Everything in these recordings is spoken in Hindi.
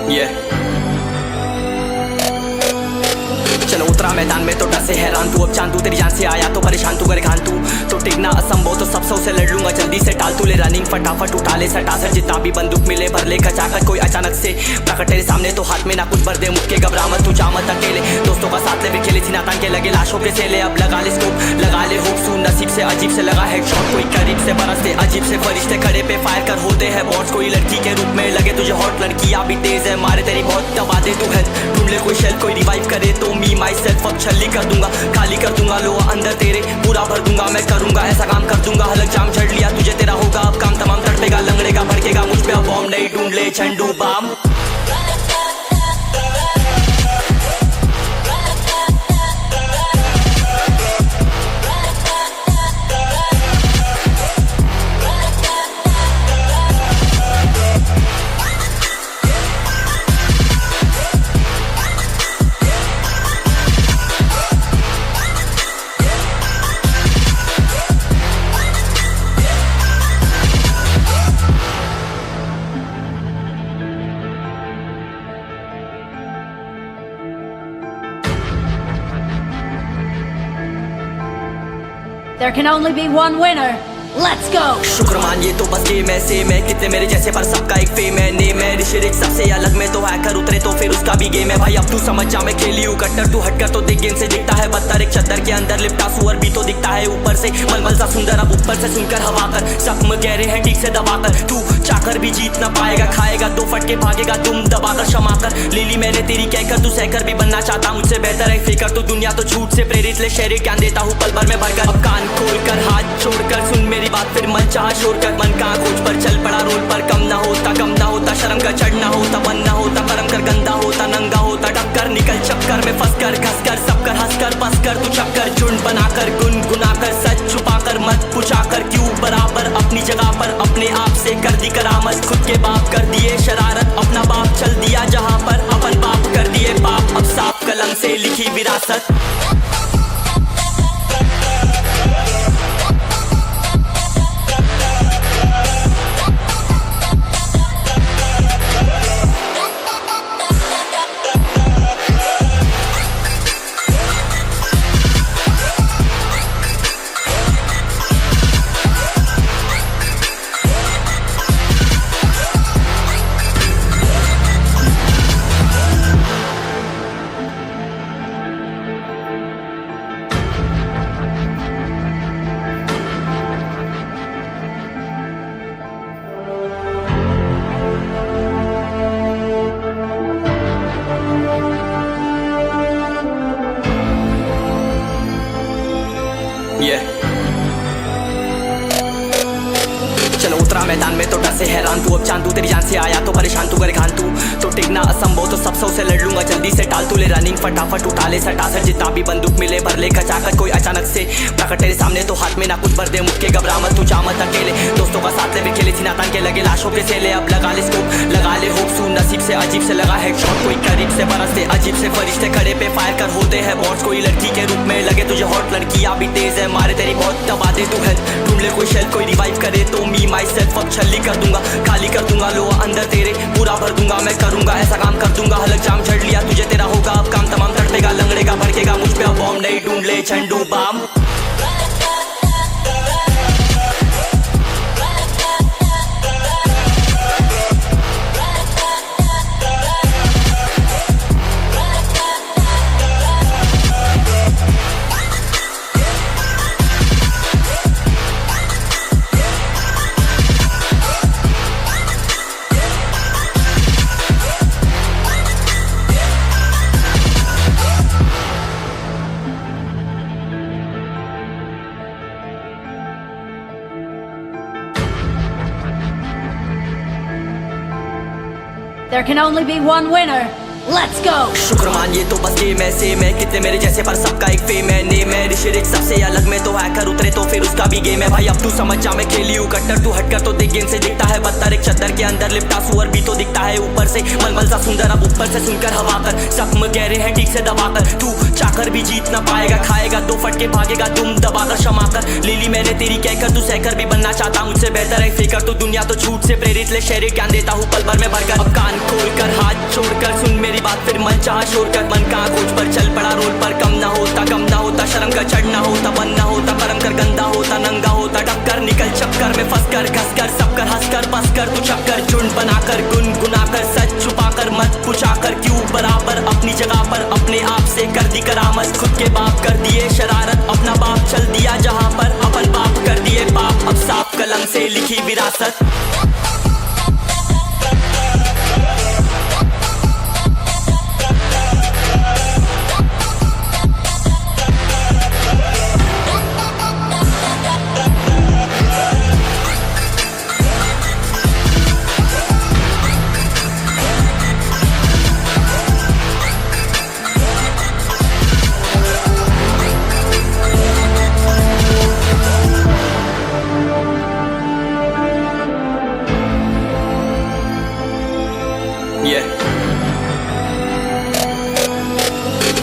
Yeah. चलो उतरा मैदान में तो डर से हैरान तू, अब चांदू तेरी जान से आया तो परेशान तू, करे खान तू तो टिकना असंभव, तो सब सौ से लड़ लूंगा, जल्दी से टाल तू ले रनिंग, फटाफट उठा ले सटासर, जितना भी बंदूक मिले भर ले खचाकर, कोई अचानक से प्रकट तेरे सामने तो हाथ में ना कुछ भर दे, मुक्के घबरा मत तू, जा मत अकेले, दोस्तों का साथ ले भी खेले थी नातान के लगे लाशों के सेले, अब लगा ले स्कोप, लगा ले होप, सुन नसीब से अजीब से लगा हेडशॉट, कोई करीब से बरसते अजीब से फरिश्ते खड़े पे फायर कर होते हैं बॉट्स, कोई लड़की के रूप में लगे तुझे हॉट, लड़कियां भी तेज है मारे तेरी बहुत, दबा दे तू हेल्थ, ढूंढ ले कोई शेल, कोई रिवाइव करे तो मी माई सेल्फ अब छल्ली कर दूंगा, खाली कर दूंगा लो अंदर तेरे, पूरा भर दूंगा मैं करूंगा ऐसा काम कर दूंगा, हलक जाम झड़ लिया तुझे तेरा होगा अब काम तमाम, तड़पेगा लंगड़ेगा भड़केगा मुझ पे अब बॉम्ब नहीं, ढूंढ ले झंडू balm. There can only be one winner. Let's go! शुक्र मान ये तो बस गेम है सेम है, कितने मेरे जैसे पर सबका एक फेम है, नेम है ऋषिरिक सबसे अलग में तो हैकर उतरे तो फिर उसका भी गेम है, भाई अब तू समझ जा मैं खेली हूँ कट्टर, तू हटकर तो देख गेम से दिखता है बदतर, एक चद्दर के अंदर लिपटा सुअर भी तो दिखता है ऊपर से मलमल सा सुंदर, अब ऊपर से सुनकर हवा कर जख्म गहरे हैं ठीक से दबाकर, तू चाकर भी जीत ना पाएगा, खाएगा दो फटके भागेगा तुम दबाकर क्षमा कर, ले ली मैंने तेरी कहकर तू सहकर भी बनना चाहता मुझसे बेहतर है फेकर, तो दुनिया तो झूठ से प्रेरित ले शहर क्या देता हूँ पल भर में भरकर, अब कान खोल कर हाथ छोड़कर सुन मेरी बात, फिर मन चाह शोर कर, मन कहाँ खोज पर चल पड़ा रोड पर, कम ना होता शर्म का चढ़ना होता, बन ना होता कर्म कर, गंदा होता नंगा होता, टक्कर निकल चक्कर में फंस कर, घस कर सब कर हंस कर बस कर, तू चक्कर झुंड बनाकर गुनगुनाकर सच छुपाकर मत पूछाकर, क्यों बराबर अपनी जगह पर अपने आप से कर दी करामत, खुद के बाप कर दिए शरारत, अपना बाप चल दिया जहाँ पर अपन बाप कर दिए बाप, अब साफ कलम से लिखी विरासत। Yeah. चलो उतरा मैदान में तो डर से हैरान तू, अब चांदू तेरी जान से आया तो परेशान तू, करे खान तू तो टिकना असंभव, तो सब सौ से लड़ लूंगा, जल्दी से टाल तू ले रनिंग, फटाफट उठा ले सटासर, जितना भी बंदूक मिले भर ले खचाकर, कोई अचानक से प्रकट तेरे सामने तो हाथ में ना कुछ भर दे, मुक्के घबरा मत तू, जा मत अकेले, दोस्तों का साथ ले भी खेले थी नातान के लगे लाशों के सेले, अब लगा ले स्कोप, लगा ले होप, सुन नसीब से अजीब से लगा हेडशॉट, कोई करीब से बरसते अजीब से फरिश्ते खड़े पे फायर कर होते हैं बॉट्स, कोई लड़की के रूप में लगे तुझे हॉट, लड़कियां भी तेज है मारे तेरी बहुत, दबा दे तू हेल्थ, ढूंढ ले कोई शेल, कोई रिवाइव करे तो मी माई सेल्फ अब छल्ली कर दूंगा, खाली कर दूंगा लो अंदर तेरे, पूरा भर दूंगा मैं करूंगा ऐसा काम कर दूंगा, हलक जाम झड़ लिया तुझे तेरा होगा अब काम तमाम, तड़पेगा लंगड़ेगा भड़केगा मुझ पे अब बॉम्ब नहीं, ढूंढ ले झंडू balm. There can only be one winner. Let's go! शुक्र मानिए तो बस गेम है सेम है, कितने मेरे जैसे पर सबका एक फेम है, नेम है ऋषिरिक सबसे अलग में तो हैकर उतरे तो फिर उसका भी गेम है भाई। अब तू समझ जा मैं खेली हूँ कट्टर, तू हटकर तो देख गेम से दिखता है बदतर, एक चद्दर के अंदर लिपटा सुअर भी तो दिखता है ऊपर से मलमल सा सुंदर, अब ऊपर से सुनकर हवा कर जख्म गहरे हैं ठीक से दबाकर, तू चाकर भी जीत ना पाएगा, खाएगा दो फटके भागेगा तुम दबाकर क्षमा कर। लीली मैंने तेरी कहकर तू सहकर भी बनना चाहता, मुझसे बेहतर है फेकर तो दुनिया तो झूठ से प्रेरित ले शहरी ज्ञान देता हूँ पल भर में भरकर। अब कान खोलकर हाथ छोड़कर सुन मेरी बात फिर मन चाह शोर कर, मन कहाँ खोज पर चल पड़ा रोल पर, कम ना होता शर्म का चढ़ना होता बन ना होता परम कर गंदा होता नंगा होता टक्कर निकल चक्कर में फंस कर घस कर सब कर हंस कर बस कर तू चक्कर झुंड बनाकर गुनगुनाकर सच छुपाकर मत पुछाकर क्यों बराबर अपनी जगह पर अपने आप से कर दी करामत, खुद के बाप कर दिए शरारत अपना बाप चल दिया जहाँ पर अपन बाप कर दिए पाप, अब साफ कलम से लिखी विरासत।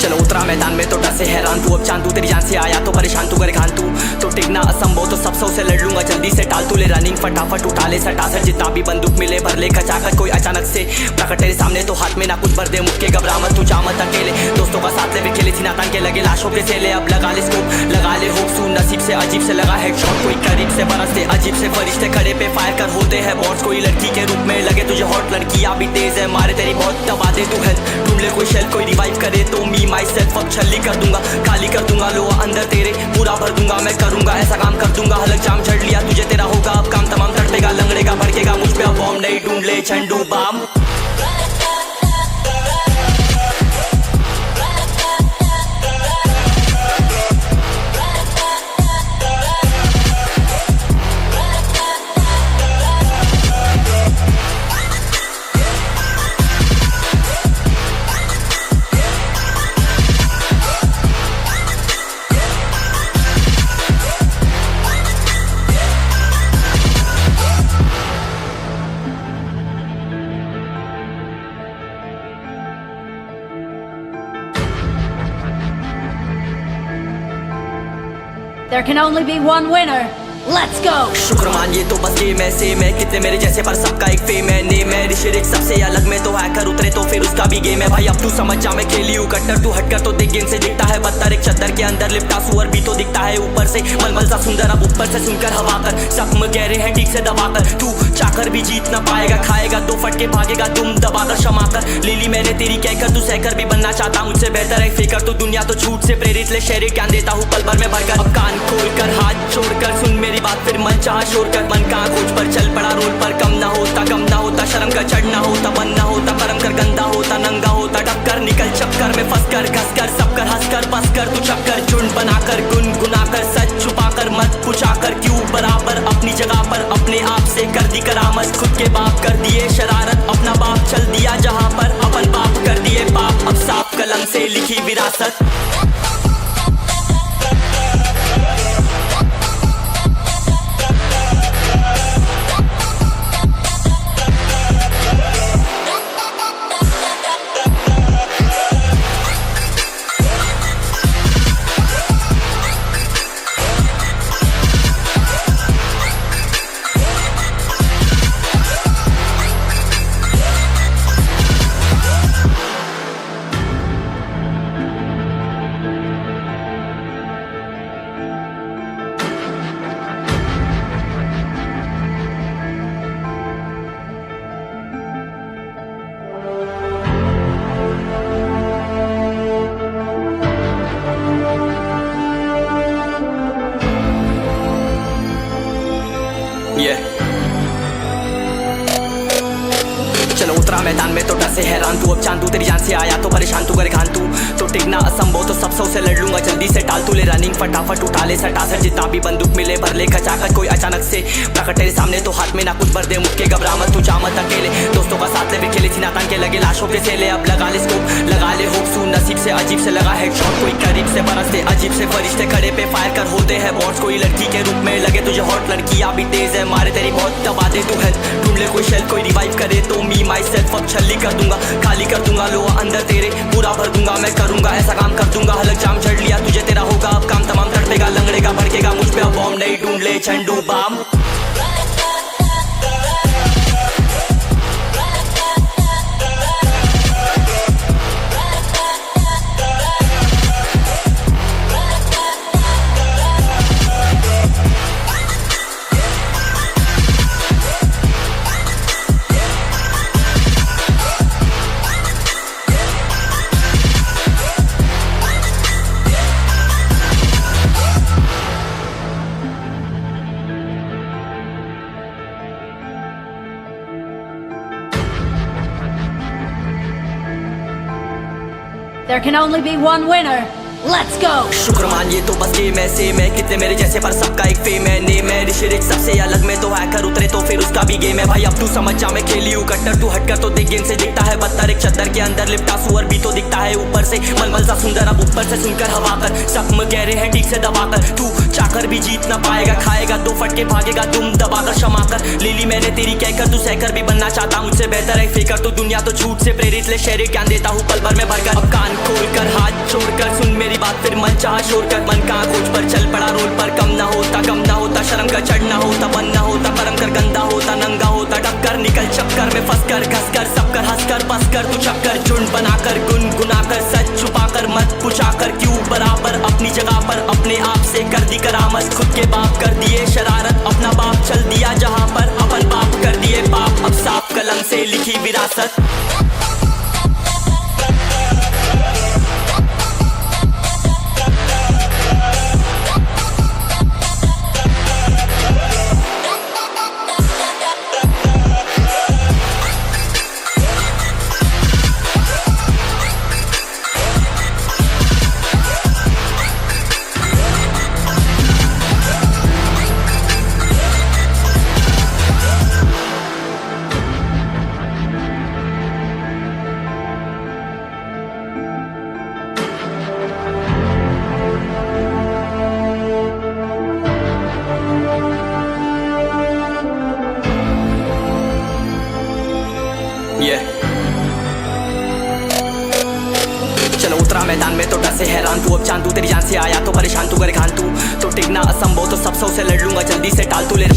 चलो उतरा मैदान में तो डर से हैरान तू, अब चांद तू तेरी जान से आया तो परेशान तू करे खान तू तो टिकना असंभव तो सब से लड़ लूंगा जल्दी से टाल तू ले रनिंग फटाफट उठा ले सटासट जितना भी बंदूक मिले भर ले खचाखट, कोई अचानक से प्रकट तेरे सामने तो हाथ में ना कुछ भर दे मुक्के घबरा मत तू जामत अकेले दोस्तों का साथ ले भी खेले थी नातान के लगे लाशों के सेले, अब लगा ले स्कोप लगा ले होप सू नसीब से अजीब से लगा हेडशॉट, कोई करीब से बरसते अजीब से फरिश्ते खड़े पे फायर कर होते हैं बॉट्स, कोई लड़की के रूप में लगे तुझे हॉट लड़कियां भी तेज है मारे तेरी बहुत दबा दे तू हेल्थ ढूंढ ले कोई शेल कोई रिवाइव करे तो मी माई सेल्फ अब छल्ली कर दूंगा खाली कर दूंगा लो अंदर तेरे पूरा भर दूंगा मैं करूंगा ऐसा काम कर दूंगा हलक जाम झड़ लिया तुझे तेरा होगा अब काम तमाम तड़पेगा लंगड़ेगा भड़केगा मुझ पे अब बॉम्ब नहीं ढूंढ ले झंडू balm. There can only be one winner. Let's go! शुक्र मानिए तो बस गेम है सेम है, कितने मेरे जैसे पर सबका एक फेम है, नेम है ऋषिरिक सबसे अलग में तो हैकर उतरे तो फिर उसका भी गेम है भाई। अब तू समझ जा मैं खेली हूँ कट्टर, तू हटकर तो देख गेम से दिखता है बदतर, एक चद्दर के अंदर लिपटा सुअर भी तो दिखता है ऊपर से मलमल सा सुंदर, अब ऊपर से सुनकर हवा कर जख्म गहरे हैं ठीक से दबाकर, तू चाकर भी जीत ना पाएगा खाएगा दो फटके भागेगा तुम दबाकर क्षमा कर। लीली मैंने तेरी कहकर तू सहकर भी बनना चाहता, मुझसे बेहतर है फेकर तो दुनिया तो झूठ से प्रेरित ले शहरी ज्ञान देता हूँ पल भर में भरकर। अब कान खोलकर हाथ छोड़कर सुन मेरी बात फिर मन चाह शोर कर, मन कहाँ खोज पर चल पड़ा रोल पर, कम ना होता शर्म का चढ़ना होता बन ना होता परम कर गंदा होता नंगा होता टक्कर निकल चक्कर में फंस कर घस कर सब कर हंस कर बस कर तू चक्कर झुंड बनाकर गुनगुनाकर सच छुपाकर मत पुछाकर क्यों बराबर अपनी जगह पर अपने आप से कर दी करामत, खुद के बाप कर दिए शरारत अपना बाप चल दिया जहाँ पर अपन बाप कर दिए पाप, अब साफ कलम से लिखी विरासत। चलो उतरा मैदान में तो डर से हैरान तू, अब चांद तू तेरी जान से आया तो परेशान तू करे खान तू तो टिकना असंभव तो सब से लड़ लूंगा जल्दी से टाल तू ले रनिंग फटाफट उठा ले सटासट जितना भी बंदूक मिले भर ले खचाखट, कोई अचानक से प्रकट तेरे सामने तो हाथ में ना कुछ भर दे मुक्के घबरा मत तू जा मत अकेले दोस्तों का साथ साथ ले भी खेली थी नातान के लगे लाशों के सेले अब लगा ले स्कोप लगा ले होप सू नसीब से अजीब से लगा हेडशॉट कोई करीब से बरसते अजीब से फरिश्ते खड़े पे फायर कर होते हैं बॉट्स कोई लड़की के रूप में लगे तुझे हॉट लड़कियां भी तेज है मारे तेरी बहुत दबा दे तू हेल्थ ढूंढ ले कोई शेल कोई रिवाइव करे तो मी माई सेल्फ अब छल्ली कर दूंगा खाली कर दूंगा लो अंदर तेरे पूरा भर दूंगा मैं करूंगा ऐसा काम कर दूंगा हलक जाम चढ़ लिया तुझे तेरा होगा अब काम तमाम तड़पेगा लंगड़ेगा भड़केगा मुझ पे अब बॉम्ब नहीं ढूंढ ले झंडू balm There can only be one winner. Let's go! शुक्र मानिए तो बस गेम ऐसे मैं कितने मेरे जैसे पर सबका एक फेम है नेम है ऋषिरिक सबसे अलग में तो हैकर उतरे तो फिर उसका भी गेम है भाई अब तू समझ जा मैं खेली हूँ कट्टर तू हटकर तो देख गेम से दिखता है बत्तर एक चद्दर के अंदर लिपटा सुअर भी तो दिखता है ऊपर से मलमल सा सुंदर अब ऊपर से सुनकर हवा कर जख्म गहरे हैं ठीक से दबाकर तू चाकर भी जीत ना पाएगा खाएगा दो फटके भागेगा तुम दबाकर क्षमा कर ले ली मैंने तेरी कहकर तू सहकर भी बनना चाहता मुझसे बेहतर है फेकर तो दुनिया तो झूठ से प्रेरित ले शहरी ज्ञान देता हूँ पल भर में भरकर अब कान खोल कर हाथ छोड़कर सुन मेरी बात फिर मन शोर कर मन कहाँ खोज पर चल पड़ा रोल पर कम ना होता शर्म का चढ़ना होता बन ना होता करम कर गंदा होता नंगा होता टक्कर निकल चक्कर में फंस कर घस कर सब कर हंस कर बस कर तू चक्कर झुंड बनाकर गुनगुनाकर सच छुपाकर मत पुछाकर क्यों बराबर अपनी जगह पर अपने आप से कर दी करामत खुद के बाप कर दिए शरारत अपना बाप चल दिया जहाँ पर अपन बाप कर दिए पाप अब साफ कलम से लिखी विरासत चलो उतरा मैदान में तो डर से हैरान तू अब चांद तू तेरी जान से आया तो परेशान तू करे खान तू तो टिकना असंभव तो सब सौ से लड़ लूंगा जल्दी से टाल तू ले